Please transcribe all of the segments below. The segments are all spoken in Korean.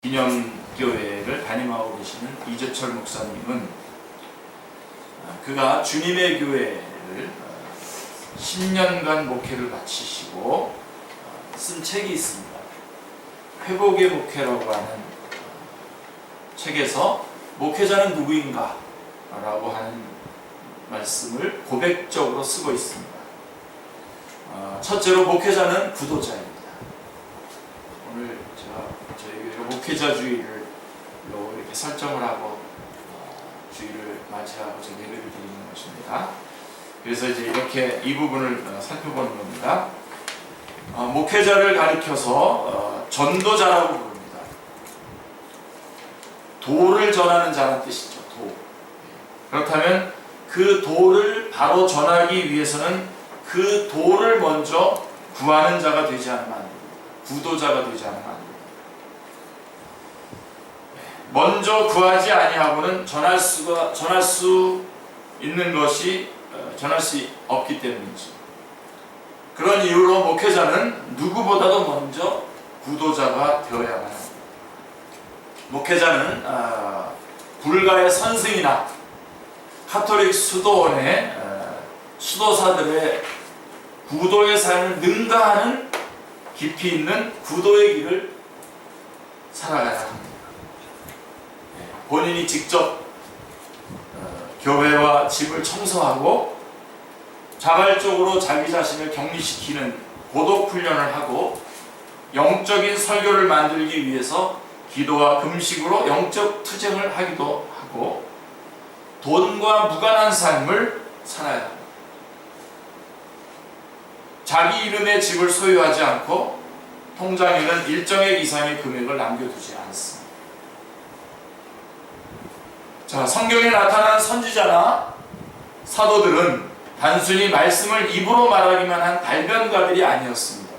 기념교회를 담임하고 계시는 이재철 목사님은 그가 주님의 교회를 10년간 목회를 마치시고 쓴 책이 있습니다. 회복의 목회라고 하는 책에서 목회자는 누구인가? 라고 하는 말씀을 고백적으로 쓰고 있습니다. 첫째로 목회자는 구도자입니다. 오늘 저희 목회자주의를 이렇게 설정을 하고 주의를 맞이하고 저 예배를 드리는 것입니다. 그래서 이제 이렇게 이 부분을 살펴보는 겁니다. 목회자를 가리켜서 전도자라고 부릅니다. 도를 전하는 자란 뜻이죠. 도. 그렇다면 그 도를 바로 전하기 위해서는 그 도를 먼저 구하는 자가 되지 않으면 안 됩니다. 구도자가 되지 않으면 안 됩니다. 먼저 구하지 아니하고는 전할 수 있는 것이 전할 수 없기 때문이죠. 그런 이유로 목회자는 누구보다도 먼저 구도자가 되어야만 합니다. 목회자는 불가의 선생이나 카톨릭 수도원의 수도사들의 구도의 삶을 능가하는 깊이 있는 구도의 길을 살아가야 합니다. 본인이 직접 교회와 집을 청소하고 자발적으로 자기 자신을 격리시키는 고독 훈련을 하고 영적인 설교를 만들기 위해서 기도와 금식으로 영적 투쟁을 하기도 하고 돈과 무관한 삶을 살아야 합니다. 자기 이름의 집을 소유하지 않고 통장에는 일정액 이상의 금액을 남겨두지 않습니다. 자, 성경에 나타난 선지자나 사도들은 단순히 말씀을 입으로 말하기만 한 달변가들이 아니었습니다.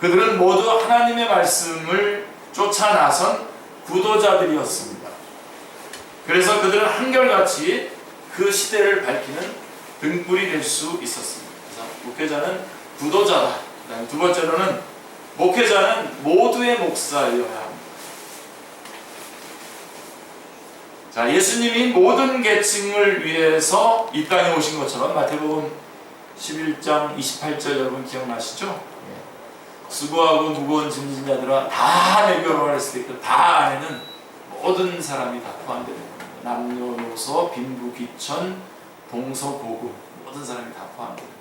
그들은 모두 하나님의 말씀을 쫓아 나선 구도자들이었습니다. 그래서 그들은 한결같이 그 시대를 밝히는 등불이 될 수 있었습니다. 그래서 목회자는 구도자다. 그다음에 두 번째로는 목회자는 모두의 목사여야 합니다. 자, 예수님이 모든 계층을 위해서 이 땅에 오신 것처럼 마태복음 11장 28절 여러분 기억나시죠? 수고하고 무거운 짐진 자들아 다 내게로 오라 했을 때 다 안에는 모든 사람이 다 포함됩니다. 남녀노소 빈부귀천 동서고금 모든 사람이 다 포함됩니다.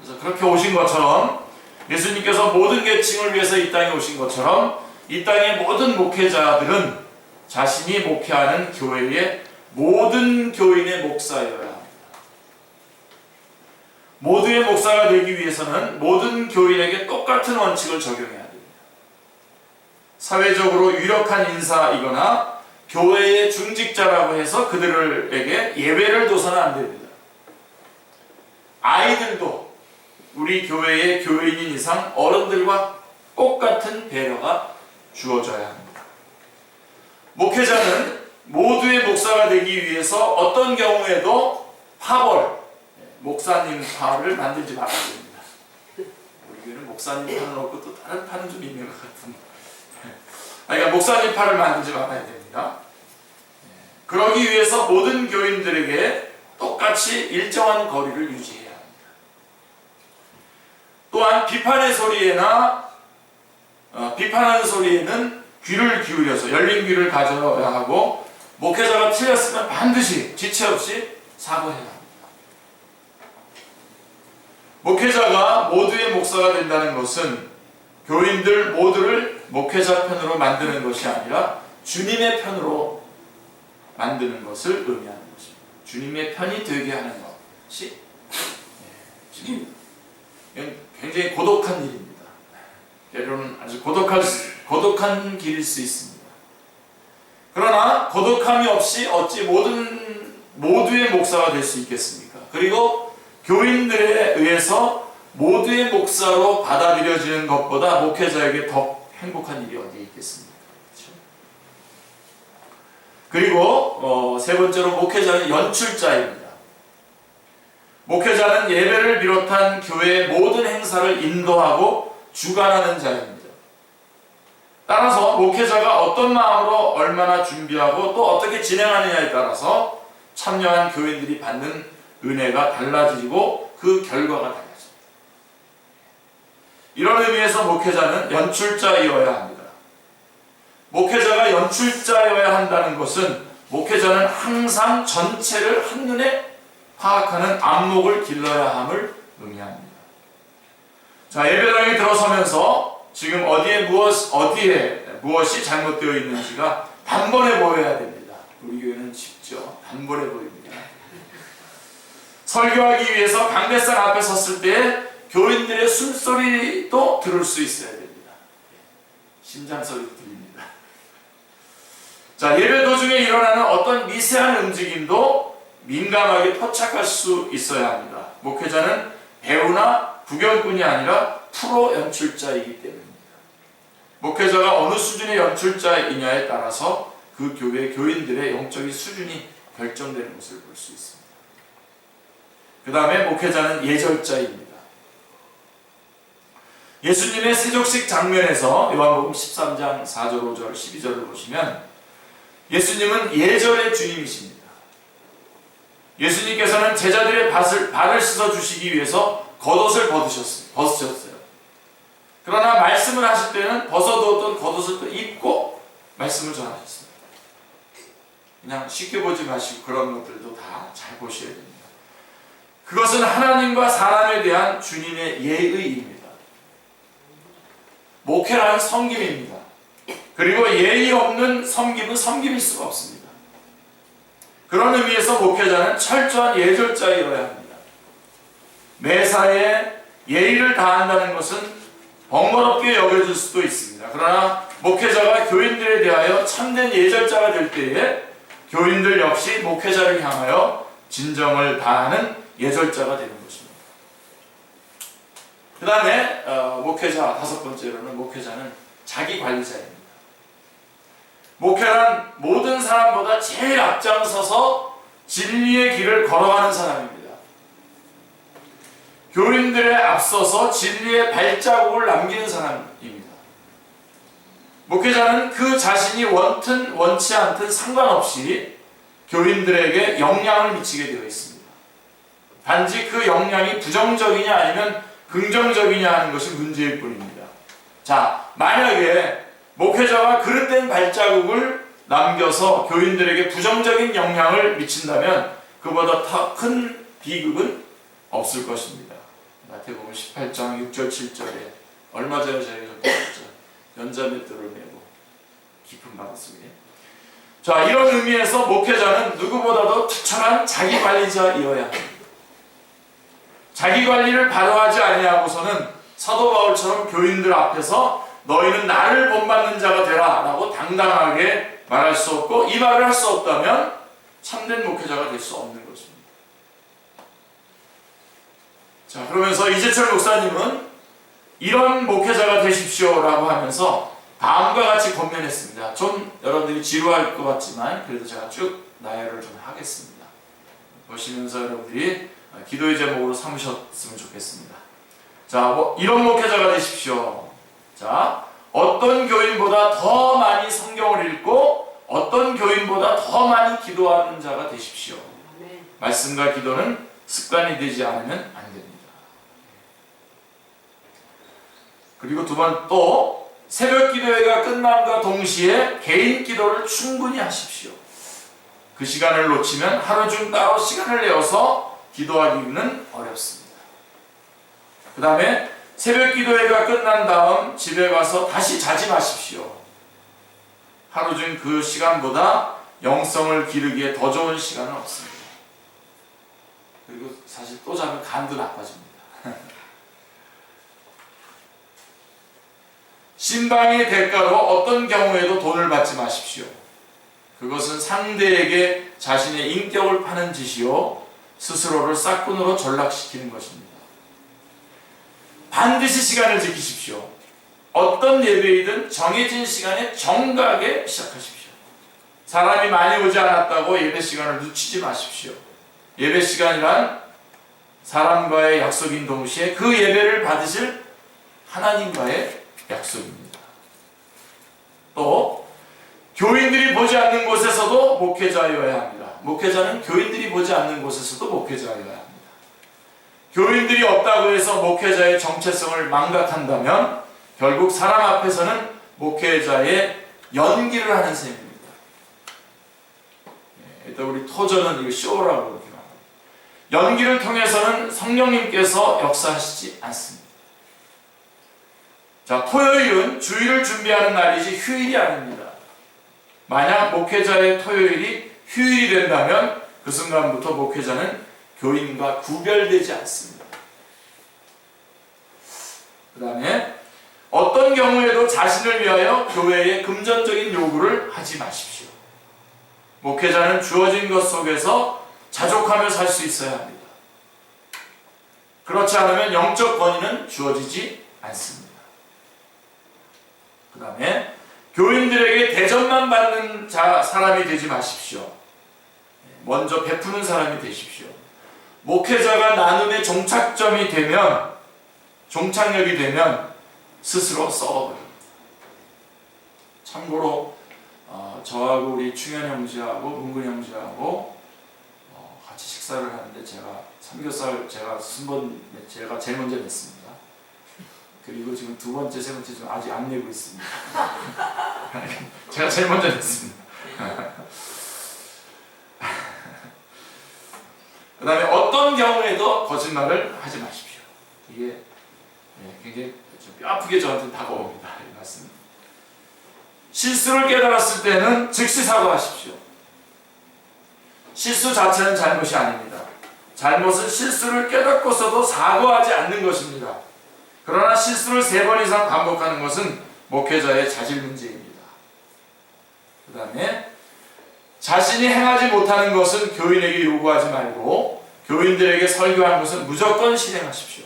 그래서 그렇게 오신 것처럼 예수님께서 모든 계층을 위해서 이 땅에 오신 것처럼 이 땅의 모든 목회자들은 자신이 목회하는 교회의 모든 교인의 목사여야 합니다. 모두의 목사가 되기 위해서는 모든 교인에게 똑같은 원칙을 적용해야 됩니다. 사회적으로 유력한 인사이거나 교회의 중직자라고 해서 그들에게 예외를 둬서는 안 됩니다. 아이들도 우리 교회의 교인인 이상 어른들과 똑같은 배려가 주어져야 합니다. 목회자는 모두의 목사가 되기 위해서 어떤 경우에도 파벌, 목사님 파를 만들지 말아야 됩니다. 우리 교회는 목사님 파는 없고 또 다른 파는 좀 있는 것 같은데, 그러니까 목사님 파를 만들지 말아야 됩니다. 그러기 위해서 모든 교인들에게 똑같이 일정한 거리를 유지해야 합니다. 또한 비판의 소리에나 비판하는 소리에는 귀를 기울여서 열린 귀를 가져야 하고 목회자가 틀렸으면 반드시 지체 없이 사과해야 합니다. 목회자가 모두의 목사가 된다는 것은 교인들 모두를 목회자 편으로 만드는 것이 아니라 주님의 편으로 만드는 것을 의미하는 것입니다. 주님의 편이 되게 하는 것이 굉장히 고독한 일입니다. 때로는 아주 고독한 길일 수 있습니다. 그러나 고독함이 없이 어찌 모두의 목사가 될 수 있겠습니까? 그리고 교인들에 의해서 모두의 목사로 받아들여지는 것보다 목회자에게 더 행복한 일이 어디에 있겠습니까? 그렇죠? 그리고 세 번째로 목회자는 연출자입니다. 목회자는 예배를 비롯한 교회의 모든 행사를 인도하고 주관하는 자입니다. 따라서 목회자가 어떤 마음으로 얼마나 준비하고 또 어떻게 진행하느냐에 따라서 참여한 교인들이 받는 은혜가 달라지고 그 결과가 달라집니다. 이런 의미에서 목회자는 연출자이어야 합니다. 목회자가 연출자여야 한다는 것은 목회자는 항상 전체를 한눈에 파악하는 안목을 길러야 함을 의미합니다. 자, 예배당에 들어서면서 지금 어디에 무엇이 잘못되어 있는지가 단번에 보여야 됩니다. 우리 교회는 쉽죠. 단번에 보입니다. 설교하기 위해서 강대상 앞에 섰을 때 교인들의 숨소리도 들을 수 있어야 됩니다. 심장 소리도 들립니다. 자, 예배 도중에 일어나는 어떤 미세한 움직임도 민감하게 포착할 수 있어야 합니다. 목회자는 배우나 부견꾼이 아니라 프로 연출자이기 때문입니다. 목회자가 어느 수준의 연출자이냐에 따라서 그 교회 교인들의 영적인 수준이 결정되는 것을 볼 수 있습니다. 그 다음에 목회자는 예절자입니다. 예수님의 세족식 장면에서 요한복음 13장 4절, 5절, 12절을 보시면 예수님은 예절의 주님이십니다. 예수님께서는 제자들의 발을 씻어주시기 위해서 겉옷을 벗으셨어요. 그러나 말씀을 하실 때는 벗어두었던 겉옷을 또 입고 말씀을 전하셨습니다. 그냥 쉽게 보지 마시고 그런 것들도 다 잘 보셔야 됩니다. 그것은 하나님과 사람에 대한 주님의 예의입니다. 목회라는 섬김입니다. 그리고 예의 없는 섬김은 섬김일 수가 없습니다. 그런 의미에서 목회자는 철저한 예절자이어야 합니다. 매사에 예의를 다한다는 것은 번거롭게 여겨질 수도 있습니다. 그러나 목회자가 교인들에 대하여 참된 예절자가 될 때에 교인들 역시 목회자를 향하여 진정을 다하는 예절자가 되는 것입니다. 그 다음에 목회자 다섯 번째로는 목회자는 자기관리자입니다. 목회란 모든 사람보다 제일 앞장서서 진리의 길을 걸어가는 사람입니다. 교인들에 앞서서 진리의 발자국을 남기는 사람입니다. 목회자는 그 자신이 원든 원치 않든 상관없이 교인들에게 영향을 미치게 되어 있습니다. 단지 그 영향이 부정적이냐 아니면 긍정적이냐 하는 것이 문제일 뿐입니다. 자, 만약에 목회자가 그릇된 발자국을 남겨서 교인들에게 부정적인 영향을 미친다면 그보다 더 큰 비극은 없을 것입니다. 마태복음 18장 6절 7절에 얼마 전에 저희가 봤죠. 연자맷돌을 메고 깊은 바닷속에. 자, 이런 의미에서 목회자는 누구보다도 투철한 자기관리자이어야 합니다. 자기관리를 바로 하지 아니하고서는 사도 바울처럼 교인들 앞에서 너희는 나를 본받는 자가 되라 라고 당당하게 말할 수 없고 이 말을 할 수 없다면 참된 목회자가 될 수 없는 것입니다. 자, 그러면서 이재철 목사님은 이런 목회자가 되십시오 라고 하면서 다음과 같이 권면했습니다. 좀 여러분들이 지루할 것 같지만 그래도 제가 쭉 나열을 좀 하겠습니다. 보시면서 여러분들이 기도의 제목으로 삼으셨으면 좋겠습니다. 자, 이런 목회자가 되십시오. 자, 어떤 교인보다 더 많이 성경을 읽고 어떤 교인보다 더 많이 기도하는 자가 되십시오. 말씀과 기도는 습관이 되지 않으면 안 됩니다. 그리고 두 번 또 새벽 기도회가 끝남과 동시에 개인 기도를 충분히 하십시오. 그 시간을 놓치면 하루 중 따로 시간을 내어서 기도하기는 어렵습니다. 그 다음에 새벽 기도회가 끝난 다음 집에 가서 다시 자지 마십시오. 하루 중 그 시간보다 영성을 기르기에 더 좋은 시간은 없습니다. 그리고 사실 또 자면 간도 나빠집니다. 신방의 대가로 어떤 경우에도 돈을 받지 마십시오. 그것은 상대에게 자신의 인격을 파는 짓이요 스스로를 싹군으로 전락시키는 것입니다. 반드시 시간을 지키십시오. 어떤 예배이든 정해진 시간에 정각에 시작하십시오. 사람이 많이 오지 않았다고 예배 시간을 늦추지 마십시오. 예배 시간이란 사람과의 약속인 동시에 그 예배를 받으실 하나님과의 약속입니다. 또 교인들이 보지 않는 곳에서도 목회자여야 합니다. 목회자는 교인들이 보지 않는 곳에서도 목회자여야 합니다. 교인들이 없다고 해서 목회자의 정체성을 망각한다면 결국 사람 앞에서는 목회자의 연기를 하는 셈입니다. 일단 우리 토저는 이거 쇼라고 그렇게 말합니다. 연기를 통해서는 성령님께서 역사하시지 않습니다. 자, 토요일은 주일을 준비하는 날이지 휴일이 아닙니다. 만약 목회자의 토요일이 휴일이 된다면 그 순간부터 목회자는 교인과 구별되지 않습니다. 그 다음에 어떤 경우에도 자신을 위하여 교회에 금전적인 요구를 하지 마십시오. 목회자는 주어진 것 속에서 자족하며 살 수 있어야 합니다. 그렇지 않으면 영적 권위는 주어지지 않습니다. 그 다음에 교인들에게 대접만 받는 사람이 되지 마십시오. 먼저 베푸는 사람이 되십시오. 목회자가 나눔의 종착점이 되면, 종착역이 되면 스스로 썩어버립니다. 참고로 저하고 우리 충현 형제하고 문근 형제하고 같이 식사를 하는데 제가 삼겹살 제가 제일 먼저 냈습니다. 그리고 지금 두 번째, 세 번째 좀 아직 안 내고 있습니다. 제가 제일 먼저 냈습니다. 그 다음에 어떤 경우에도 거짓말을 하지 마십시오. 이게 굉장히 좀 뼈아프게 저한테 다가옵니다. 이 말씀. 실수를 깨달았을 때는 즉시 사과하십시오. 실수 자체는 잘못이 아닙니다. 잘못은 실수를 깨닫고서도 사과하지 않는 것입니다. 그러나 실수를 3번 이상 반복하는 것은 목회자의 자질 문제입니다. 그 다음에 자신이 행하지 못하는 것은 교인에게 요구하지 말고 교인들에게 설교하는 것은 무조건 실행하십시오.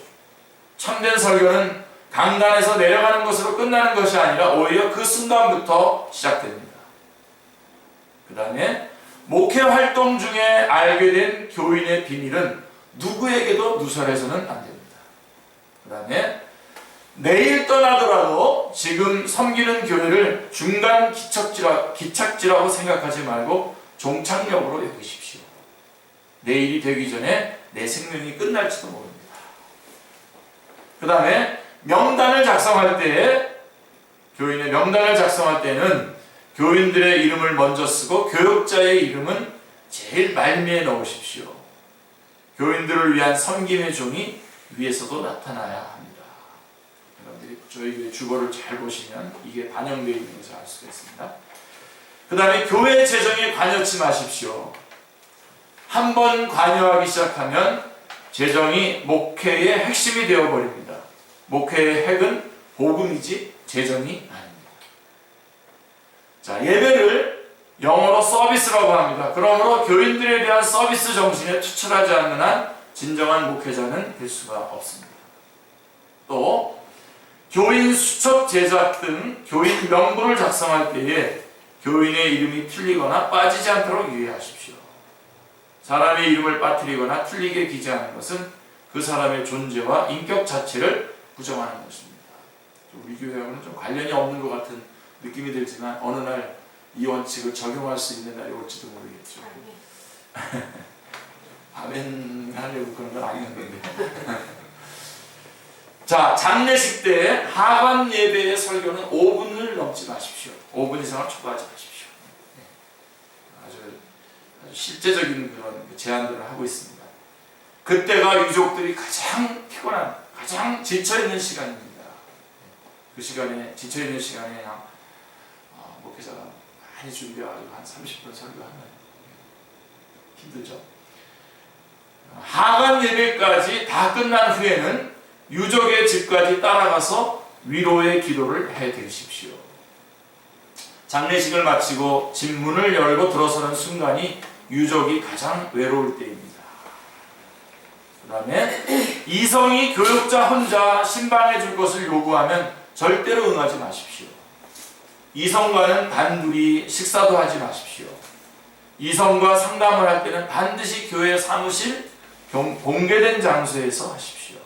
참된 설교는 강단에서 내려가는 것으로 끝나는 것이 아니라 오히려 그 순간부터 시작됩니다. 그 다음에 목회 활동 중에 알게 된 교인의 비밀은 누구에게도 누설해서는 안 됩니다. 그 다음에 내일 떠나더라도 지금 섬기는 교회를 중간 기착지라고 생각하지 말고 종착역으로 여기십시오. 내일이 되기 전에 내 생명이 끝날지도 모릅니다. 그 다음에 명단을 작성할 때에, 교인의 명단을 작성할 때는 교인들의 이름을 먼저 쓰고 교역자의 이름은 제일 말미에 넣으십시오. 교인들을 위한 섬김의 종이 위에서도 나타나야 합니다. 여러분들이 저희 교회 주보를 잘 보시면 이게 반영되어 있는 것을 알 수가 있습니다. 그 다음에 교회 재정에 관여치 마십시오. 한번 관여하기 시작하면 재정이 목회의 핵심이 되어버립니다. 목회의 핵은 복음이지 재정이 아닙니다. 자, 예배를 영어로 서비스라고 합니다. 그러므로 교인들에 대한 서비스 정신에 투철하지 않는 한 진정한 목회자는 될 수가 없습니다. 또 교인 수첩 제작 등 교인 명부를 작성할 때에 교인의 이름이 틀리거나 빠지지 않도록 유의하십시오. 사람의 이름을 빠뜨리거나 틀리게 기재하는 것은 그 사람의 존재와 인격 자체를 부정하는 것입니다. 우리 교회하고는 좀 관련이 없는 것 같은 느낌이 들지만 어느 날 이 원칙을 적용할 수 있는 날이 올지도 모르겠죠. 아멘 하려고 그런 건 아니었는데. 자, 장례식 때 하반 예배의 설교는 5분을 넘지 마십시오. 5분 이상을 초과하지 마십시오. 아주 실제적인 그런 제안들을 하고 있습니다. 그때가 유족들이 가장 피곤한, 가장 지쳐있는 시간입니다. 그 시간에, 지쳐있는 시간에 그냥 목회자가 많이 준비해가지고 한 30분 설교하면 힘들죠. 하반 예배까지 다 끝난 후에는 유족의 집까지 따라가서 위로의 기도를 해드리십시오. 장례식을 마치고 집 문을 열고 들어서는 순간이 유족이 가장 외로울 때입니다. 그 다음에 이성이 교육자 혼자 신방해 줄 것을 요구하면 절대로 응하지 마십시오. 이성과는 단둘이 식사도 하지 마십시오. 이성과 상담을 할 때는 반드시 교회 사무실, 공개된 장소에서 하십시오.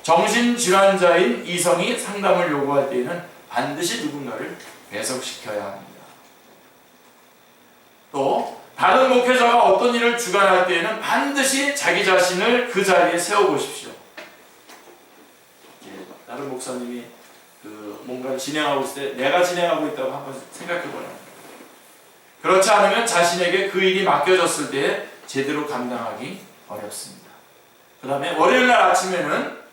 정신질환자인 이성이 상담을 요구할 때에는 반드시 누군가를 배석시켜야 합니다. 또 다른 목회자가 어떤 일을 주관할 때에는 반드시 자기 자신을 그 자리에 세워보십시오. 다른 목사님이 뭔가를 진행하고 있을 때 내가 진행하고 있다고 한번 생각해보라. 그렇지 않으면 자신에게 그 일이 맡겨졌을 때 제대로 감당하기 어렵습니다. 그 다음에 월요일날 아침에는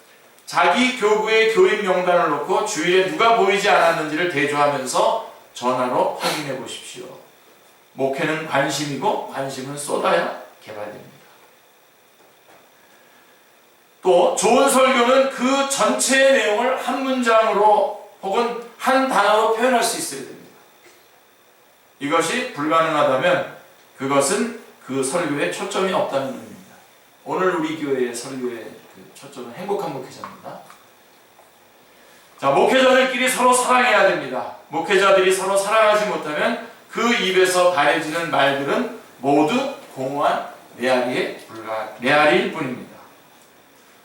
자기 교구의 교인 명단을 놓고 주일에 누가 보이지 않았는지를 대조하면서 전화로 확인해 보십시오. 목회는 관심이고 관심은 쏟아야 개발됩니다. 또 좋은 설교는 그 전체의 내용을 한 문장으로 혹은 한 단어로 표현할 수 있어야 됩니다. 이것이 불가능하다면 그것은 그 설교에 초점이 없다는 의미입니다. 오늘 우리 교회의 설교의 초점은 행복한 목회자입니다. 자, 목회자들끼리 서로 사랑해야 됩니다. 목회자들이 서로 사랑하지 못하면 그 입에서 발해지는 말들은 모두 공허한 메아리일 뿐입니다.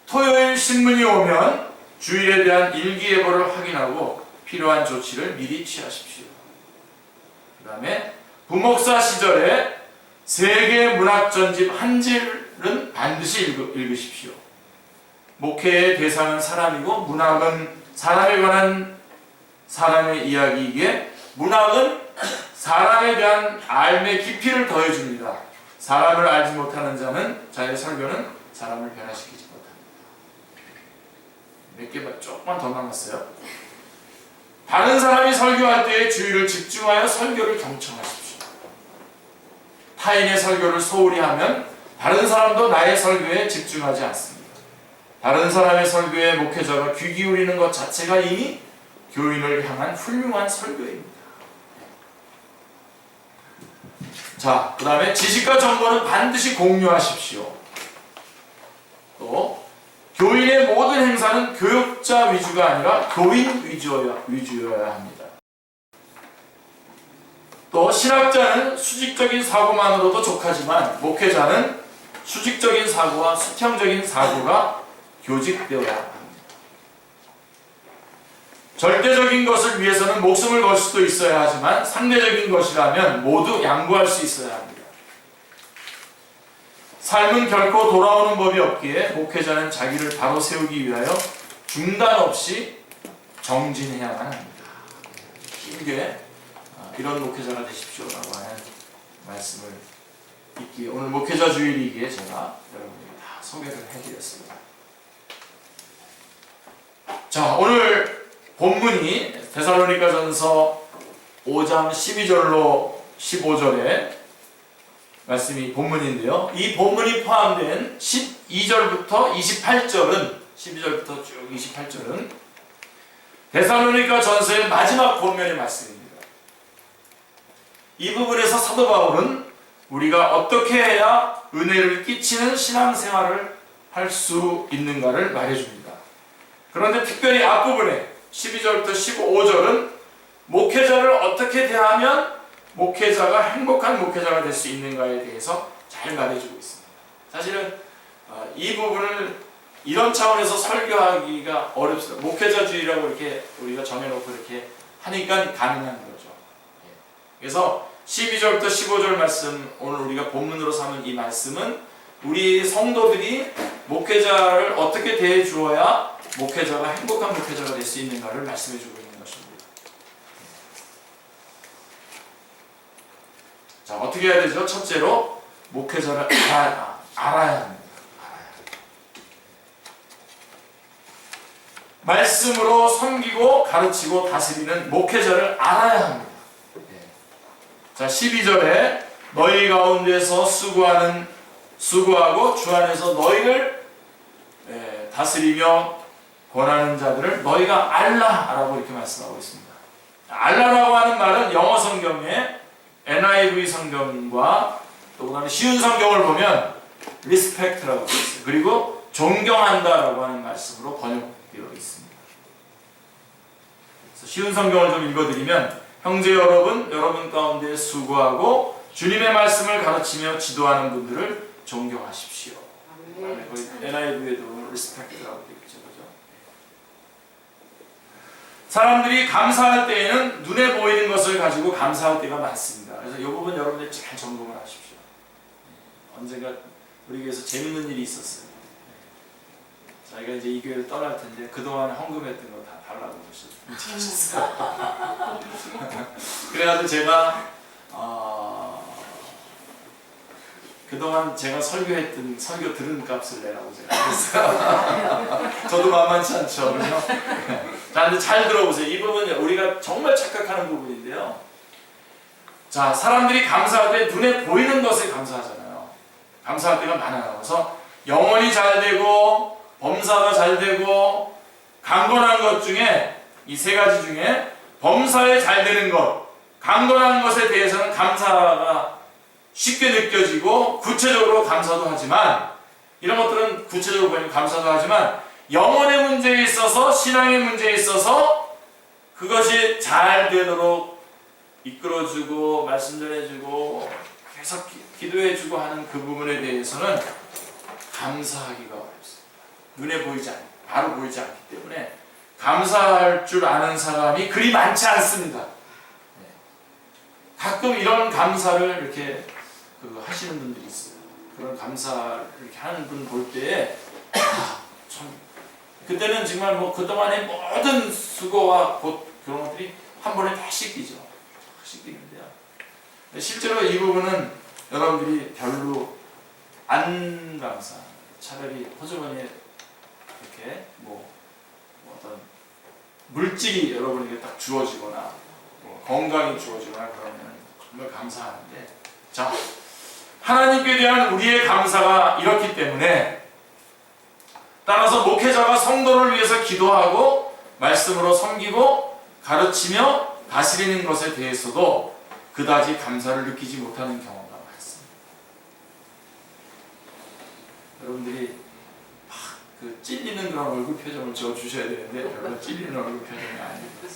토요일 신문이 오면 주일에 대한 일기예보를 확인하고 필요한 조치를 미리 취하십시오. 그 다음에 부목사 시절에 세계 문학 전집 한 질은 반드시 읽으십시오. 목회의 대상은 사람이고 문학은 사람에 관한 사람의 이야기이기에 문학은 사람에 대한 삶의 깊이를 더해줍니다. 사람을 알지 못하는 자의 설교는 사람을 변화시키지 못합니다. 몇 개 조금만 더 남았어요. 다른 사람이 설교할 때에 주의를 집중하여 설교를 경청하십시오. 타인의 설교를 소홀히 하면 다른 사람도 나의 설교에 집중하지 않습니다. 다른 사람의 설교에 목회자가 귀 기울이는 것 자체가 이미 교인을 향한 훌륭한 설교입니다. 자, 그 다음에 지식과 정보는 반드시 공유하십시오. 또 교인의 모든 행사는 교육자 위주가 아니라 교인 위주여야 합니다. 또 신학자는 수직적인 사고만으로도 족하지만 목회자는 수직적인 사고와 수평적인 사고가 교직되어야 합니다. 절대적인 것을 위해서는 목숨을 걸 수도 있어야 하지만 상대적인 것이라면 모두 양보할 수 있어야 합니다. 삶은 결코 돌아오는 법이 없기에 목회자는 자기를 바로 세우기 위하여 중단 없이 정진해야만 합니다. 힘게 이런 목회자가 되십시오라고 하는 말씀을 있기에 오늘 목회자 주일이기에 제가 여러분에게 다 소개를 해드렸습니다. 자, 오늘 본문이 데살로니가전서 5장 12절로 15절에 말씀이 본문인데요. 이 본문이 포함된 12절부터 28절은 12절부터 쭉 28절은 데살로니가 전서의 마지막 본면의 말씀입니다. 이 부분에서 사도 바울은 우리가 어떻게 해야 은혜를 끼치는 신앙생활을 할 수 있는가를 말해줍니다. 그런데 특별히 앞부분에 12절부터 15절은 목회자를 어떻게 대하면 목회자가 행복한 목회자가 될 수 있는가에 대해서 잘 말해주고 있습니다. 사실은 이 부분을 이런 차원에서 설교하기가 어렵습니다. 목회자주의라고 이렇게 우리가 정해놓고 이렇게 하니까 가능한 거죠. 그래서 12절부터 15절 말씀, 오늘 우리가 본문으로 삼은 이 말씀은 우리 성도들이 목회자를 어떻게 대해 주어야 목회자가 행복한 목회자가 될 수 있는가를 말씀해 주고 있는 것입니다. 자, 어떻게 해야 되죠? 첫째로 목회자를 알아야 합니다. 말씀으로 섬기고 가르치고 다스리는 목회자를 알아야 합니다. 자, 12절에 너희 가운데서 수고하고 주 안에서 너희를 다스리며 권하는 자들을 너희가 알라라고 이렇게 말씀하고 있습니다. 알라라고 하는 말은 영어 성경에 NIV 성경과 또 그다음에 쉬운 성경을 보면 respect라고 되어 있어요. 그리고 존경한다라고 하는 말씀으로 번역되어 있습니다. 그래서 쉬운 성경을 좀 읽어드리면 형제 여러분 가운데 수고하고 주님의 말씀을 가르치며 지도하는 분들을 존경하십시오. NIV에도 respect라고 되어 있죠. 그죠? 사람들이 감사할 때에는 눈에 보이는 것을 가지고 감사할 때가 많습니다. 그래서 이 부분 여러분들이 잘 점검을 하십시오. 언젠가 우리 교회에서 재밌는 일이 있었어요. 저희가 이제 이 교회를 떠날 텐데 그동안 헌금했던 거 다 달라고 하셨어요. 그래가지고 제가 그동안 제가 설교했던 설교 들은 값을 내라고 제가 했어요. 저도 만만치 않죠. 그죠? 자, 근데 잘 들어보세요. 이 부분은 우리가 정말 착각하는 부분인데요. 자, 사람들이 감사할 때 눈에 보이는 것에 감사하잖아요. 감사할 때가 많아요. 그래서 영혼이 잘 되고 범사가 잘 되고 강건한 것 중에 이 세 가지 중에 범사에 잘 되는 것, 강건한 것에 대해서는 감사가 쉽게 느껴지고 구체적으로 감사도 하지만 이런 것들은 구체적으로 보면 감사도 하지만 영혼의 문제에 있어서 신앙의 문제에 있어서 그것이 잘 되도록 이끌어주고 말씀 전해주고 계속 기도해주고 하는 그 부분에 대해서는 감사하기가 어렵습니다. 눈에 보이지 않고 바로 보이지 않기 때문에 감사할 줄 아는 사람이 그리 많지 않습니다. 가끔 이런 감사를 이렇게 하시는 분들이 있어요. 그런 감사를 이렇게 하는 분 볼 때에 참 그때는 정말 뭐 그동안의 모든 수고와 그런 것들이 한 번에 다 씻기죠. 씻기는데요. 실제로 이 부분은 여러분들이 별로 안 감사. 차라리 호주머니에 이렇게 뭐 어떤 물질이 여러분에게 딱 주어지거나 뭐 건강이 주어지거나 그러면 정말 감사하는데, 자, 하나님께 대한 우리의 감사가 이렇기 때문에 따라서 목회자가 성도를 위해서 기도하고 말씀으로 섬기고 가르치며 다스리는 것에 대해서도 그다지 감사를 느끼지 못하는 경우가 많습니다. 여러분들이 그 찔리는 그런 얼굴 표정을 지어주셔야 되는데 별로 찔리는 얼굴 표정이 아닙니다.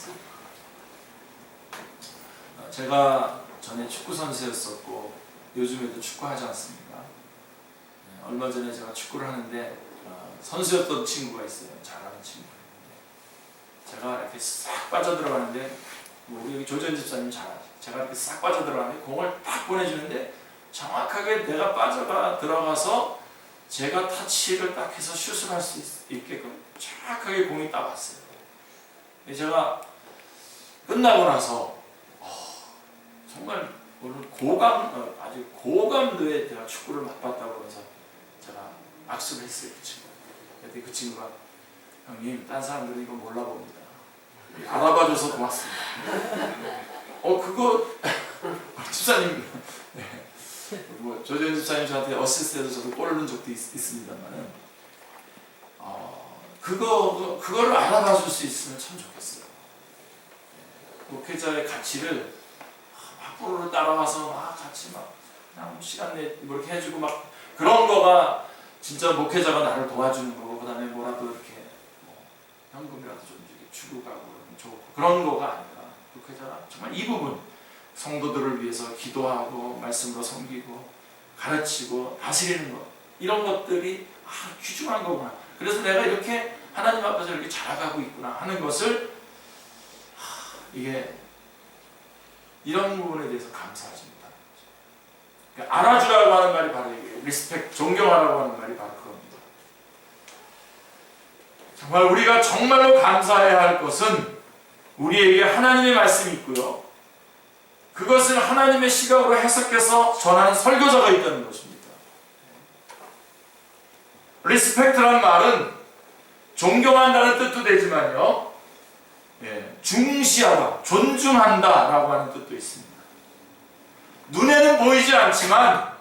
제가 전에 축구 선수였었고 요즘에도 축구하지 않습니까? 얼마 전에 제가 축구를 하는데 선수였던 친구가 있어요. 잘하는 친구가 있는데 제가 이렇게 싹 빠져들어가는데 우리 여기 조전 집사님 잘 아시죠? 제가 이렇게 싹 빠져들어가는데 공을 딱 보내주는데 정확하게 내가 들어가서 제가 타치를 딱 해서 슛을 할 수 있게끔 정확하게 공이 딱 왔어요. 제가 끝나고 나서 정말 오늘 아주 고감도의 제가 축구를 맛봤다고 해서 제가 악수를 했어요. 그 친구. 그때 그 친구가 형님, 딴 사람들은 이거 몰라봅니다. 알아봐줘서 고맙습니다. 그거 집사님, 네. 뭐 조재현 집사님 저한테 어시스트해서 저도 골 넣은 적도 있습니다만은 그거를 알아봐줄 수 있으면 참 좋겠어요. 목회자의 가치를 앞으로 따라와서 같이 막 그냥 시간 내 뭐 이렇게 해주고 막 그런 거가 진짜 목회자가 나를 도와주는 거고, 그다음에 뭐라도 이렇게 뭐 현금이라도 좀 주고 가고 좋고 그런 거가 아니라 목회자가 정말 이 부분 성도들을 위해서 기도하고 말씀으로 섬기고 가르치고 다스리는 것, 이런 것들이 귀중한 거구나. 그래서 내가 이렇게 하나님 앞에서 이렇게 자라가고 있구나 하는 것을 이게 이런 부분에 대해서 감사하지 못하는 거죠. 그러니까 알아주라고 하는 말이 바로 이게 리스펙, 존경하라고 하는 말이 바로 그겁니다. 정말 우리가 정말로 감사해야 할 것은 우리에게 하나님의 말씀이 있고요. 그것을 하나님의 시각으로 해석해서 전하는 설교자가 있다는 것입니다. 리스펙트란 말은 존경한다는 뜻도 되지만요, 중시하다, 존중한다 라고 하는 뜻도 있습니다. 눈에는 보이지 않지만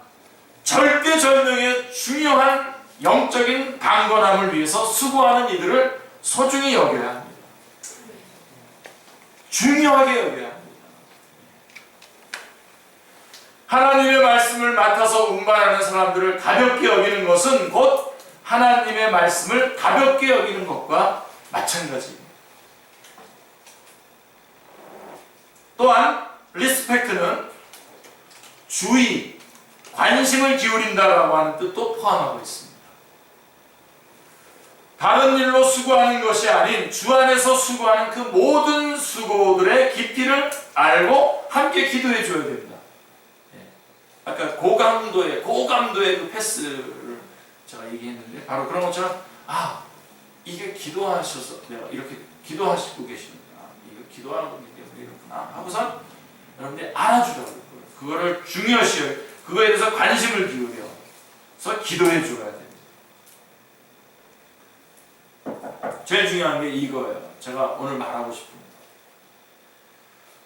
절대절명의 중요한 영적인 강건함을 위해서 수고하는 이들을 소중히 여겨야 합니다. 중요하게 여겨야 합니다. 하나님의 말씀을 맡아서 운반하는 사람들을 가볍게 여기는 것은 곧 하나님의 말씀을 가볍게 여기는 것과 마찬가지입니다. 또한 리스펙트는 주의, 관심을 기울인다라고 하는 뜻도 포함하고 있습니다. 다른 일로 수고하는 것이 아닌 주 안에서 수고하는 그 모든 수고들의 깊이를 알고 함께 기도해 줘야 됩니다. 아까 고감도의 그 패스를 제가 얘기했는데 바로 그런 것처럼 이게 기도하셔서 내가 이렇게 기도하시고 계시는구나, 이거 기도하는 거기 때문에 이렇구나 하고서 여러분들이 알아주라고 그거를 중요시해요. 그거에 대해서 관심을 기울여서 기도해 줘야 됩니다. 제일 중요한 게 이거예요. 제가 오늘 말하고 싶은 거.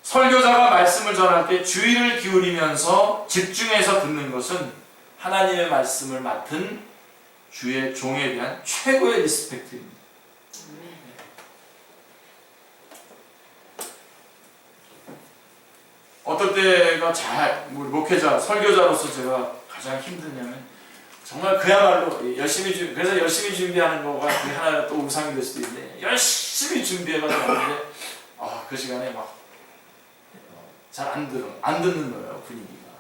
설교자가 말씀을 전할 때 주의를 기울이면서 집중해서 듣는 것은 하나님의 말씀을 맡은 주의 종에 대한 최고의 리스펙트입니다. 어떨 때가 우리 목회자, 설교자로서 제가 가장 힘드냐면 정말 그야말로 그래서 열심히 준비하는 거가 그게 하나 또 우상이 될 수도 있는데 열심히 준비해가지고 왔는데 그 시간에 막 잘 안 듣는 거예요, 분위기가.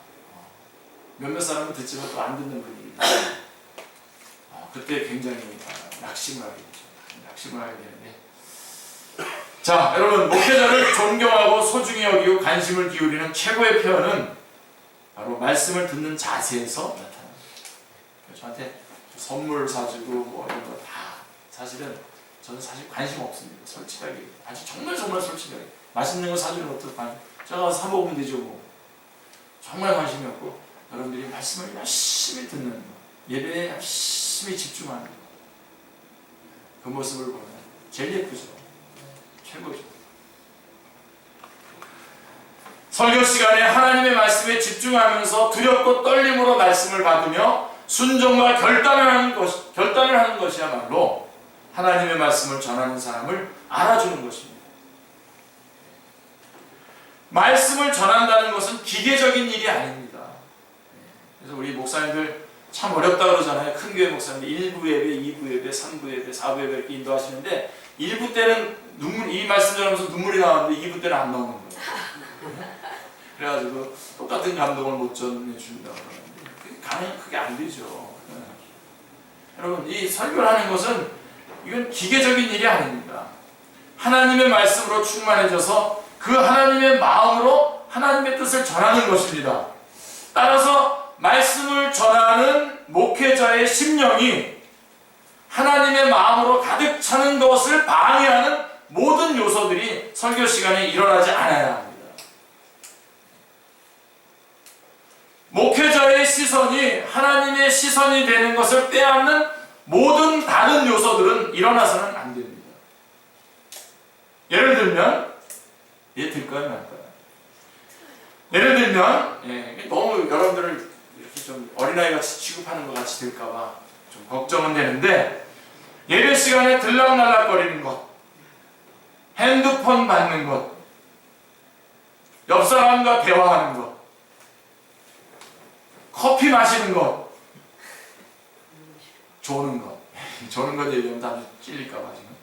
몇몇 사람은 듣지만 또 안 듣는 분위기가. 그때 굉장히 낙심을 하게 되죠. 낙심을 하게 되는데, 자, 여러분, 목회자를 존경하고 소중히 여기고 관심을 기울이는 최고의 표현은 바로 말씀을 듣는 자세에서 나타납니다. 저한테 선물 사주고 뭐 이런 거 다 사실은 저는 사실 관심 없습니다. 솔직하게 정말 솔직하게 맛있는 거 사주는 것도 제가 사 먹으면 되죠 뭐. 정말 관심이 없고 여러분들이 말씀을 열심히 듣는 거, 예배에 열심히 집중하는 거, 그 모습을 보면 제일 예쁘죠. 최고죠. 설교 시간에 하나님의 말씀에 집중하면서 두렵고 떨림으로 말씀을 받으며 순종과 결단을 하는 것이야말로 하나님의 말씀을 전하는 사람을 알아주는 것입니다. 말씀을 전한다는 것은 기계적인 일이 아닙니다. 그래서 우리 목사님들 참 어렵다 그러잖아요. 큰 교회 목사님들 1부 예배, 2부 예배, 3부 예배, 4부 예배 이렇게 인도하시는데 1부 때는 이 말씀 전하면서 눈물이 나왔는데 2부 때는 안 나오는 거예요. 그래가지고 똑같은 감동을 못 전해준다고 그러는데 그게 안 되죠. 여러분, 이 설교를 하는 것은 이건 기계적인 일이 아닙니다. 하나님의 말씀으로 충만해져서 그 하나님의 마음으로 하나님의 뜻을 전하는 것입니다. 따라서 말씀을 전하는 목회자의 심령이 하나님의 마음으로 가득 차는 것을 방해하는 모든 요소들이 설교 시간에 일어나지 않아야 합니다. 목회자의 시선이 하나님의 시선이 되는 것을 빼앗는 모든 다른 요소들은 일어나서는 안 됩니다. 예를 들면 들까요, 말까요? 예를 들면 너무 여러분들을 이렇게 좀 어린아이같이 취급하는 것 같이 될까봐 좀 걱정은 되는데, 예배 시간에 들락날락거리는 것, 핸드폰 받는 것, 옆 사람과 대화하는 것, 커피 마시는 것, 조는 것 얘기하면 다 찔릴까봐 지금.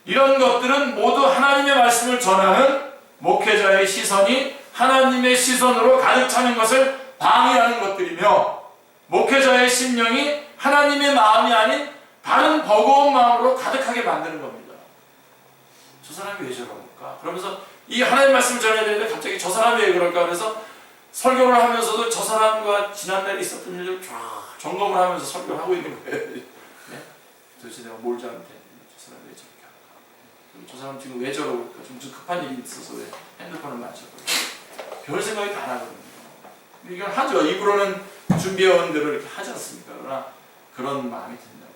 이런 것들은 모두 하나님의 말씀을 전하는 목회자의 시선이 하나님의 시선으로 가득 차는 것을 방해하는 것들이며, 목회자의 심령이 하나님의 마음이 아닌 다른 버거운 마음으로 가득하게 만드는 겁니다. 저 사람이 왜 저럴까? 그러면서 이 하나님 말씀을 전해야 되는데 갑자기 저 사람이 왜 그럴까? 그래서 설교를 하면서도 저 사람과 지난날에 있었던 일을 쫙 점검을 하면서 설교를 하고 있는 거예요. 네? 도대체 내가 뭘 잘못했는지, 저 사람이 왜 저렇게 할까? 저 사람 지금 왜 저럴까? 좀 급한 일이 있어서 왜 핸드폰을 만졌을까? 별 생각이 다 나거든요. 이건 하죠. 입으로는 준비해온 대로 이렇게 하지 않습니까? 그러나 그런 마음이 든다고요.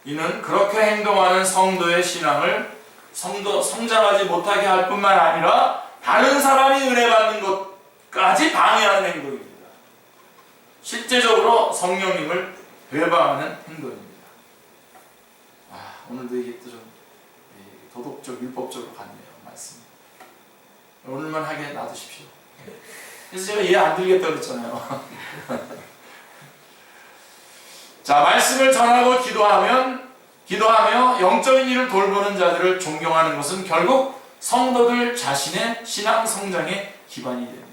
이는 그렇게 행동하는 성도의 신앙을 성장하지 못하게 할 뿐만 아니라 다른 사람이 은혜 받는 것까지 방해하는 행동입니다. 실제적으로 성령님을 배반하는 행동입니다. 오늘도 이게 또 좀 도덕적, 율법적으로 갔네요. 말씀. 오늘만 하게 놔두십시오. 그래서 제가 이해 안 들겠다고 그랬잖아요. 자, 말씀을 전하고 기도하며 영적인 일을 돌보는 자들을 존경하는 것은 결국 성도들 자신의 신앙 성장의 기반이 됩니다.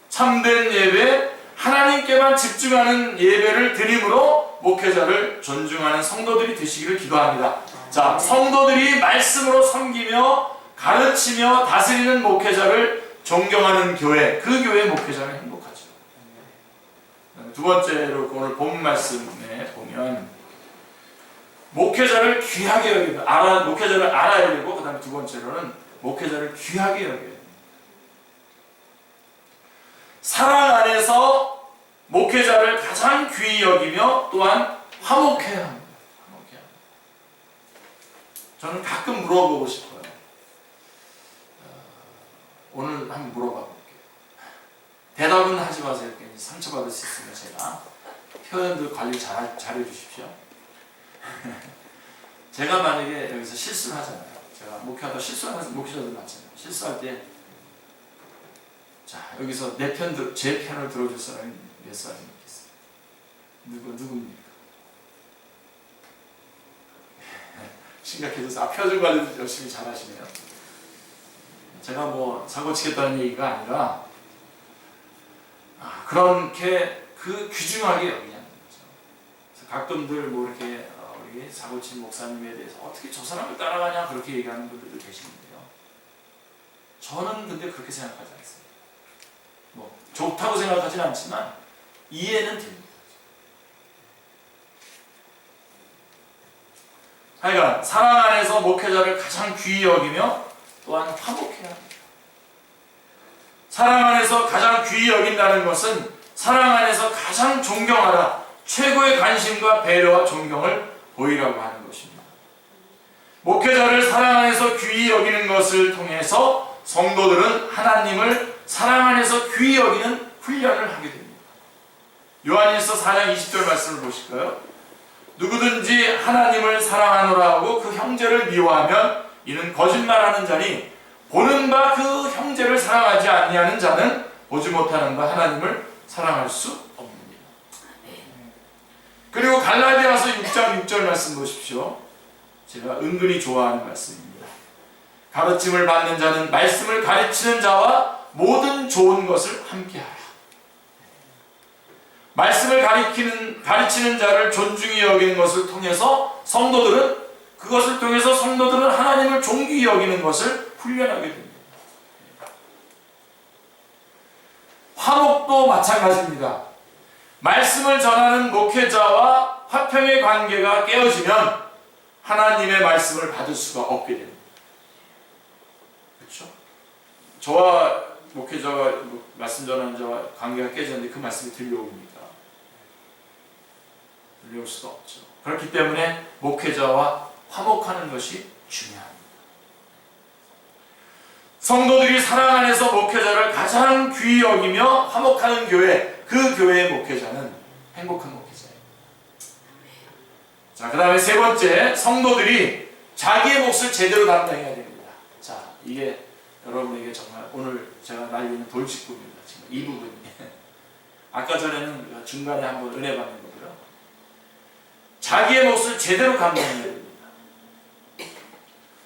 참된 예배, 하나님께만 집중하는 예배를 드림으로 목회자를 존중하는 성도들이 되시기를 기도합니다. 자, 성도들이 말씀으로 섬기며 가르치며 다스리는 목회자를 존경하는 교회, 그 교회의 목회자는 행복하죠. 두 번째로 오늘 본 말씀에 보면 목회자를 귀하게 여기다. 목회자를 알아야 되고, 그 다음에 두 번째로는 목회자를 귀하게 여겨야 됩니다. 사랑 안에서 목회자를 가장 귀히 여기며 또한 화목해야 합니다. 화목해야 합니다. 저는 가끔 물어보고 싶어요. 오늘 한번 물어봐 볼게요. 대답은 하지 마세요. 상처받을 수 있으면 제가 표현도 관리 잘해 주십시오. 제가 만약에 여기서 실수를 하잖아요. 제가 목회하다 실수하는 목회자들 많잖아요. 실수할 때, 자, 여기서 제 편을 들어줄 사람이 몇 사람이 있겠어요? 누굽니까? 심각해져서 표준 관리도 열심히 잘 하시네요. 제가 뭐 사고 치겠다는 얘기가 아니라, 그렇게 귀중하게 여기냐는 거죠. 그래서 가끔들 뭐 이렇게 우리 사고친 목사님에 대해서 어떻게 저 사람을 따라가냐 그렇게 얘기하는 분들도 계시는데요. 저는 근데 그렇게 생각하지 않습니다. 뭐 좋다고 생각하지는 않지만 이해는 됩니다. 하여간 사랑 안에서 목회자를 가장 귀히 여기며 또한 화목해야 합니다. 사랑 안에서 가장 귀히 여긴다는 것은 사랑 안에서 가장 존경하라, 최고의 관심과 배려와 존경을 보이라고 하는 것입니다. 목회자를 사랑 안에서 귀히 여기는 것을 통해서 성도들은 하나님을 사랑 안에서 귀히 여기는 훈련을 하게 됩니다. 요한일서 4장 20절 말씀을 보실까요? 누구든지 하나님을 사랑하노라 하고 그 형제를 미워하면 이는 거짓말하는 자니 보는 바 그 형제를 사랑하지 아니하는 자는 보지 못하는 바 하나님을 사랑할 수 없느니라. 그리고 갈라디아서 6장 6절 말씀 보십시오. 제가 은근히 좋아하는 말씀입니다. 가르침을 받는 자는 말씀을 가르치는 자와 모든 좋은 것을 함께하라. 말씀을 가르치는 자를 존중히 여기는 것을 통해서 성도들은 하나님을 존귀히 여기는 것을 훈련하게 됩니다. 화목도 마찬가지입니다. 말씀을 전하는 목회자와 화평의 관계가 깨어지면 하나님의 말씀을 받을 수가 없게 됩니다. 그렇죠? 저와 목회자와 말씀 전하는 자와 관계가 깨졌는데 그 말씀이 들려옵니까? 들려올 수가 없죠. 그렇기 때문에 목회자와 화목하는 것이 중요합니다. 성도들이 사랑 안에서 목회자를 가장 귀히 여기며 화목하는 교회, 그 교회의 목회자는 행복한 목회자예요. 자, 그 다음에 세 번째, 성도들이 자기의 몫을 제대로 담당해야 됩니다. 자, 이게 여러분에게 정말 오늘 제가 날리는 돌직구입니다. 지금 이 부분이. 아까 전에는 중간에 한번 은혜 받는 거고요. 자기의 몫을 제대로 감당해야 됩니다.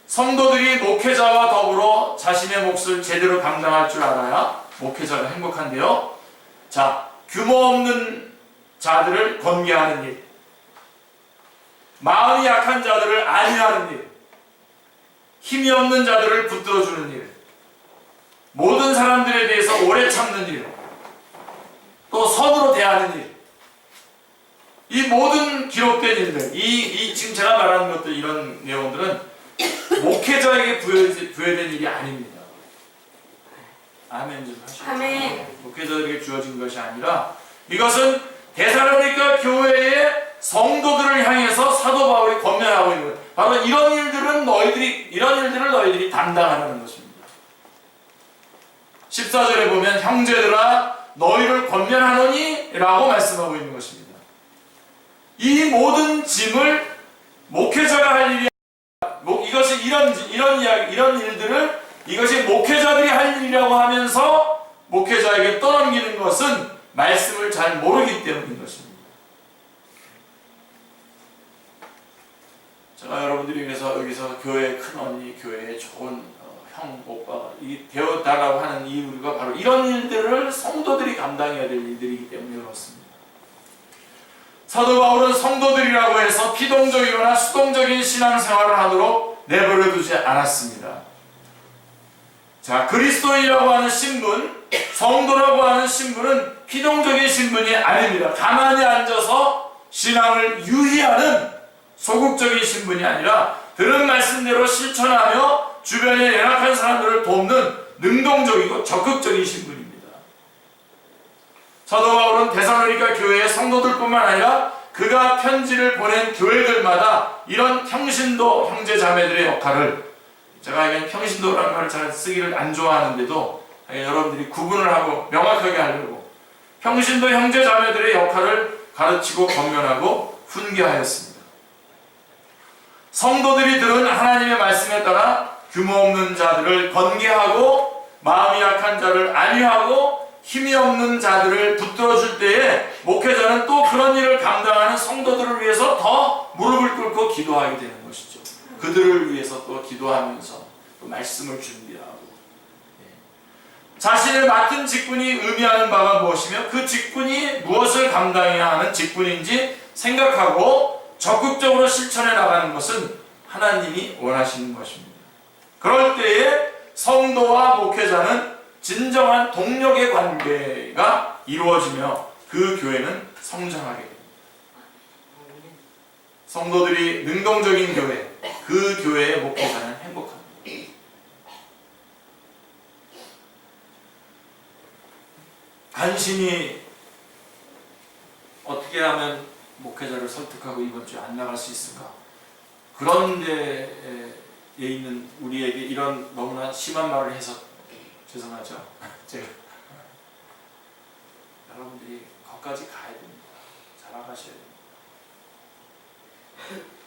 성도들이 목회자와 더불어 자신의 몫을 제대로 감당할 줄 알아야 목회자가 행복한데요. 자, 규모 없는 자들을 권계하는 일, 마음이 약한 자들을 안위하는 일, 힘이 없는 자들을 붙들어주는 일, 모든 사람들에 대해서 오래 참는 일, 또 선으로 대하는 일, 이 모든 기록된 일들, 지금 제가 말하는 것들, 이런 내용들은 목회자에게 부여된 일이 아닙니다. 아멘 좀 하시죠. 아멘. 목회자들에게 주어진 것이 아니라 이것은 데살로니가 교회의 성도들을 향해서 사도 바울이 권면하고 있는 거예요. 바로 이런 일들을 너희들이 담당하라는 것입니다. 14절에 보면 형제들아 너희를 권면하노니 라고 말씀하고 있는 것입니다. 이 모든 짐을 목회자가 할 일이 이것이 이런 일들을 이것이 목회자들이 할 일이라고 하면서 목회자에게 떠넘기는 것은 말씀을 잘 모르기 때문인 것입니다. 제가 여러분들이 위해서 여기서 교회의 큰 언니, 교회의 좋은 형, 오빠 이 되었다라고 하는 이유가 바로 이런 일들을 성도들이 감당해야 될 일들이기 때문에 그렇습니다. 사도 바울은 성도들이라고 해서 피동적이거나 수동적인 신앙생활을 하도록 내버려 두지 않았습니다. 자, 그리스도인이라고 하는 신분, 성도라고 하는 신분은 피동적인 신분이 아닙니다. 가만히 앉아서 신앙을 유희하는 소극적인 신분이 아니라 들은 말씀대로 실천하며 주변의 연약한 사람들을 돕는 능동적이고 적극적인 신분입니다. 사도 바울은 데살로니가 교회의 성도들뿐만 아니라 그가 편지를 보낸 교회들마다 이런 평신도 형제 자매들의 역할을, 제가 이게 평신도라는 말을 잘 쓰기를 안 좋아하는데도 여러분들이 구분을 하고 명확하게 하려고 평신도 형제 자매들의 역할을 가르치고 권면하고 훈계하였습니다. 성도들이 들은 하나님의 말씀에 따라 규모 없는 자들을 번개하고 마음이 약한 자를 안위하고 힘이 없는 자들을 붙들어줄 때에 목회자는 또 그런 일을 감당하는 성도들을 위해서 더 무릎을 꿇고 기도하게 되는 것이죠. 그들을 위해서 또 기도하면서 또 말씀을 준비하고, 자신의 맡은 직분이 의미하는 바가 무엇이며 그 직분이 무엇을 감당해야 하는 직분인지 생각하고 적극적으로 실천해 나가는 것은 하나님이 원하시는 것입니다. 그럴 때에 성도와 목회자는 진정한 동력의 관계가 이루어지며 그 교회는 성장하게 됩니다. 성도들이 능동적인 교회, 그 교회의 목회자는 행복합니다. 간신히 어떻게 하면 목회자를 설득하고 이번 주에 안 나갈 수 있을까? 그런 데에 있는 우리에게 이런 너무나 심한 말을 해서 죄송하죠. 제가 여러분들이 거기까지 가야 됩니다. 자라가셔야 됩니다.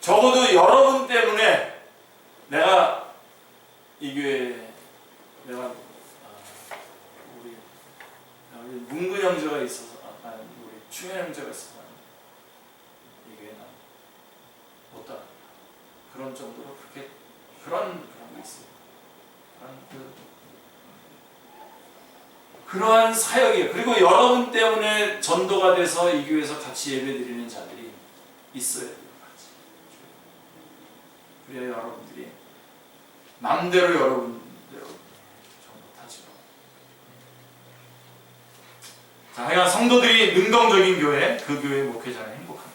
적어도 여러분 때문에 내가 이 교회에 내가 우리 문근 형제가 있어서 우리 충현 형제가 있어서 이 교회는 못 따라 그런 정도로 그렇게 그런 게 있어요. 그러한 사역이에요. 그리고 여러분 때문에 전도가 돼서 이 교회에서 같이 예배드리는 자들이 있어야 돼요. 그래야 여러분들이 마음대로 여러분대로 전도하죠. 자, 하여간 성도들이 능동적인 교회, 그 교회의 목회자는 행복합니다.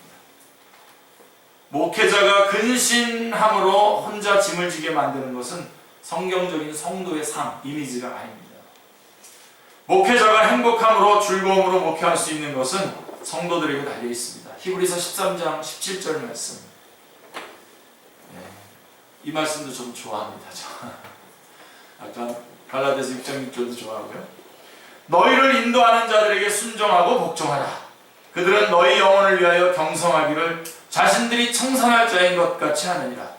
목회자가 근신함으로 혼자 짐을 지게 만드는 것은 성경적인 성도의 삶, 이미지가 아닙니다. 목회자가 행복함으로 즐거움으로 목회할 수 있는 것은 성도들에게 달려 있습니다. 히브리서 13장 17절 말씀. 이 말씀도 좀 좋아합니다. 아까 갈라디아서 6장 6절도 좋아하고요. 너희를 인도하는 자들에게 순종하고 복종하라. 그들은 너희 영혼을 위하여 경성하기를 자신들이 청산할 자인 것 같이 하느니라.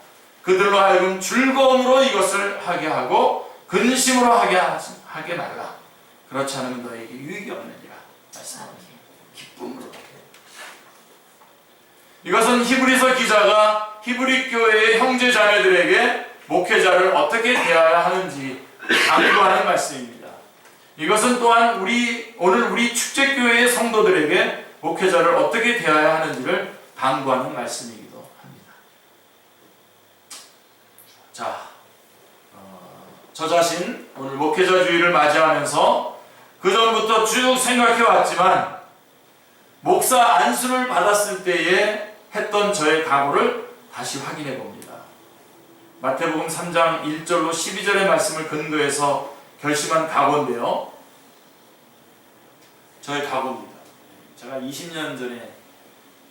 그들로 하여금 즐거움으로 이것을 하게 하고 근심으로 하게 말라. 그렇지 않으면 너에게 유익이 없느니라. 말씀합니다. 기쁨으로. 이것은 히브리서 기자가 히브리 교회의 형제 자매들에게 목회자를 어떻게 대해야 하는지 강조하는 말씀입니다. 이것은 또한 오늘 우리 축제교회의 성도들에게 목회자를 어떻게 대해야 하는지를 강조하는 말씀이기도 합니다. 자, 저 자신 오늘 목회자 주일을 맞이하면서 그 전부터 쭉 생각해 왔지만 목사 안수를 받았을 때에 했던 저의 각오를 다시 확인해 봅니다. 마태복음 3장 1절로 12절의 말씀을 근거해서 결심한 각오인데요. 저의 각오입니다. 제가 20년 전에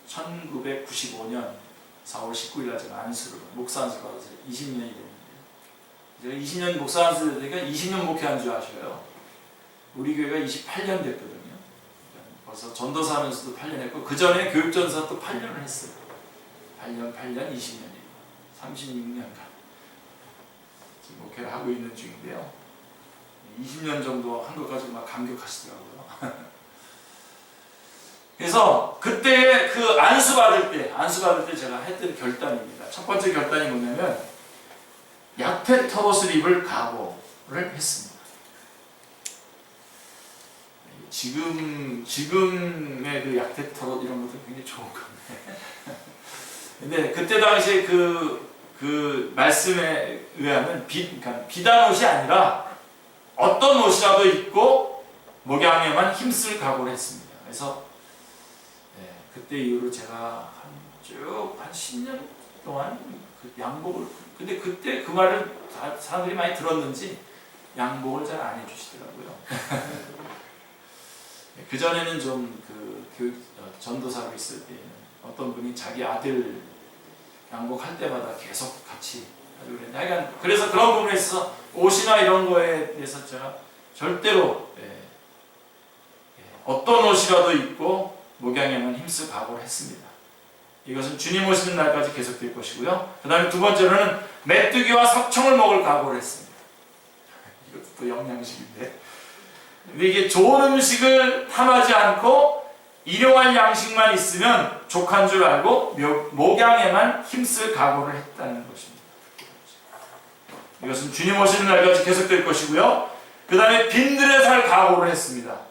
1995년 4월 19일 날 제가 목사 안수를 받았어요. 20년이 됐는데 제가 20년 목사 안수를 되니까 20년 목회한 줄 아셔요. 우리 교회가 28년 됐거든요. 벌써 전도사 하면서도 8년 했고 그 전에 교육전사 또 8년을 했어요. 8년, 20년이고 36년간 지금 목회를 하고 있는 중인데요. 20년 정도 한 것 가지고 막 감격하시더라고요. 그래서 그때 그 안수 받을 때 제가 했던 결단입니다. 첫 번째 결단이 뭐냐면 약태 털옷을 입을 각오를 했습니다. 지금의 그 약태 털옷 이런 것도 굉장히 좋은 건데 근데 그때 당시에 그 말씀에 의하면 그러니까 비단 옷이 아니라 어떤 옷이라도 입고 목양에만 힘쓸 각오를 했습니다. 그래서 그때 이후로 제가 한 10년 동안 그 양복을, 근데 그때 그 말을 사람들이 많이 들었는지 양복을 잘 안 해주시더라고요. 그전에는 좀 전도사로 있을 때는 어떤 분이 자기 아들 양복할 때마다 계속 같이 하려고 그랬는데, 그래서 그런 부분에 있어서 옷이나 이런 거에 대해서 제가 절대로 어떤 옷이라도 입고 목양에만 힘쓸 각오를 했습니다. 이것은 주님 오시는 날까지 계속될 것이고요. 그 다음에 두 번째로는 메뚜기와 석청을 먹을 각오를 했습니다. 이것도 또 영양식인데, 근데 이게 좋은 음식을 탐하지 않고 일용할 양식만 있으면 족한 줄 알고 목양에만 힘쓸 각오를 했다는 것입니다. 이것은 주님 오시는 날까지 계속될 것이고요. 그 다음에 빈들에 살 각오를 했습니다.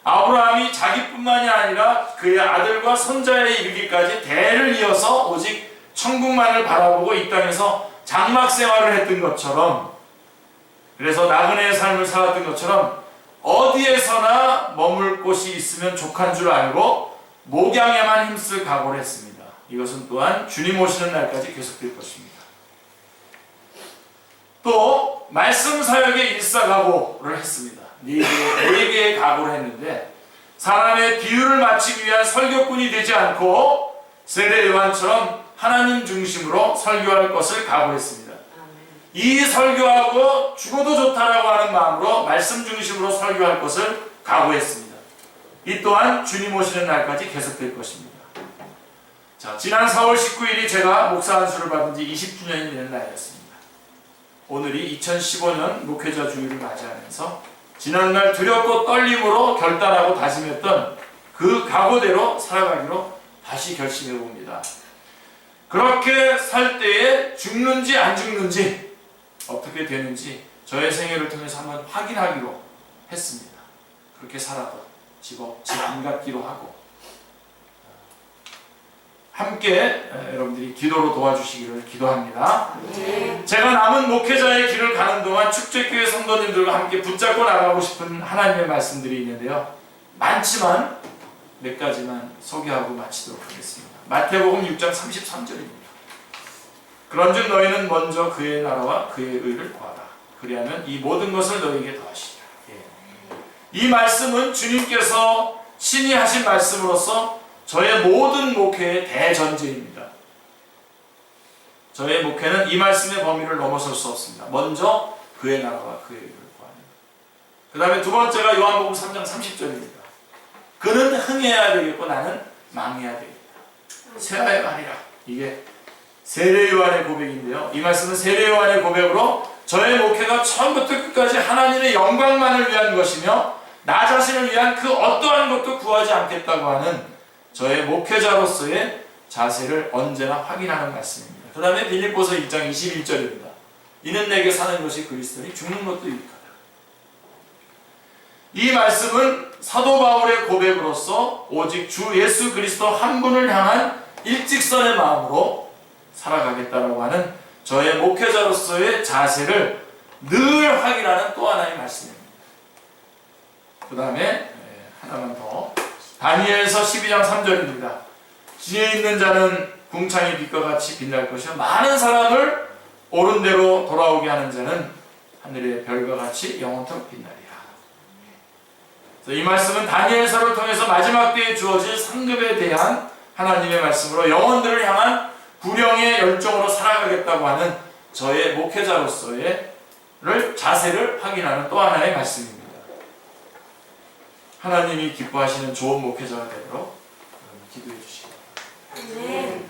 아브라함이 자기뿐만이 아니라 그의 아들과 손자에 이르기까지 대를 이어서 오직 천국만을 바라보고 이 땅에서 장막 생활을 했던 것처럼, 그래서 나그네의 삶을 살았던 것처럼 어디에서나 머물 곳이 있으면 족한 줄 알고 목양에만 힘쓸 각오를 했습니다. 이것은 또한 주님 오시는 날까지 계속될 것입니다. 또 말씀 사역의 일사각오를 했습니다. 네 개의 각오를 했는데, 사람의 비유를 맞추기 위한 설교꾼이 되지 않고 세례 요한처럼 하나님 중심으로 설교할 것을 각오했습니다. 이 설교하고 죽어도 좋다라고 하는 마음으로 말씀 중심으로 설교할 것을 각오했습니다. 이 또한 주님 오시는 날까지 계속될 것입니다. 자, 지난 4월 19일이 제가 목사 안수를 받은 지 20주년이 되는 날이었습니다. 오늘이 2015년 목회자 주일을 맞이하면서 지난날 두렵고 떨림으로 결단하고 다짐했던 그 각오대로 살아가기로 다시 결심해 봅니다. 그렇게 살 때에 죽는지 안 죽는지 어떻게 되는지 저의 생애를 통해서 한번 확인하기로 했습니다. 그렇게 살아도 집 안 갖기로 하고, 함께 여러분들이 기도로 도와주시기를 기도합니다. 네. 제가 남은 목회자의 길을 가는 동안 축제교회 성도님들과 함께 붙잡고 나가고 싶은 하나님의 말씀들이 있는데요. 많지만 몇 가지만 소개하고 마치도록 하겠습니다. 마태복음 6장 33절입니다. 그런즉 너희는 먼저 그의 나라와 그의 의를 구하라. 그리하면 이 모든 것을 너희에게 더하시리라. 이 말씀은 주님께서 친히 하신 말씀으로서 저의 모든 목회의 대전제입니다. 저의 목회는 이 말씀의 범위를 넘어설 수 없습니다. 먼저 그의 나라와 그의 의를 구하는 것. 그 다음에 두 번째가 요한복음 3장 30절입니다. 그는 흥해야 되겠고 나는 망해야 되겠다. 쇠하여가 아니라. 이게 세례 요한의 고백인데요. 이 말씀은 세례 요한의 고백으로 저의 목회가 처음부터 끝까지 하나님의 영광만을 위한 것이며 나 자신을 위한 그 어떠한 것도 구하지 않겠다고 하는 저의 목회자로서의 자세를 언제나 확인하는 말씀입니다. 그 다음에 빌립보서 1장 21절입니다. 이는 내게 사는 것이 그리스도니 죽는 것도 유익하다. 이 말씀은 사도 바울의 고백으로서 오직 주 예수 그리스도 한 분을 향한 일직선의 마음으로 살아가겠다라고 하는 저의 목회자로서의 자세를 늘 확인하는 또 하나의 말씀입니다. 그 다음에 하나만 더, 다니엘서 12장 3절입니다. 지혜 있는 자는 궁창의 빛과 같이 빛날 것이요 많은 사람을 옳은 대로 돌아오게 하는 자는 하늘의 별과 같이 영원토록 빛나리라. 이 말씀은 다니엘서를 통해서 마지막 때에 주어질 상급에 대한 하나님의 말씀으로 영혼들을 향한 구령의 열정으로 살아가겠다고 하는 저의 목회자로서의 자세를 확인하는 또 하나의 말씀입니다. 하나님이 기뻐하시는 좋은 목회자가 되도록 기도해 주시기 바랍니다.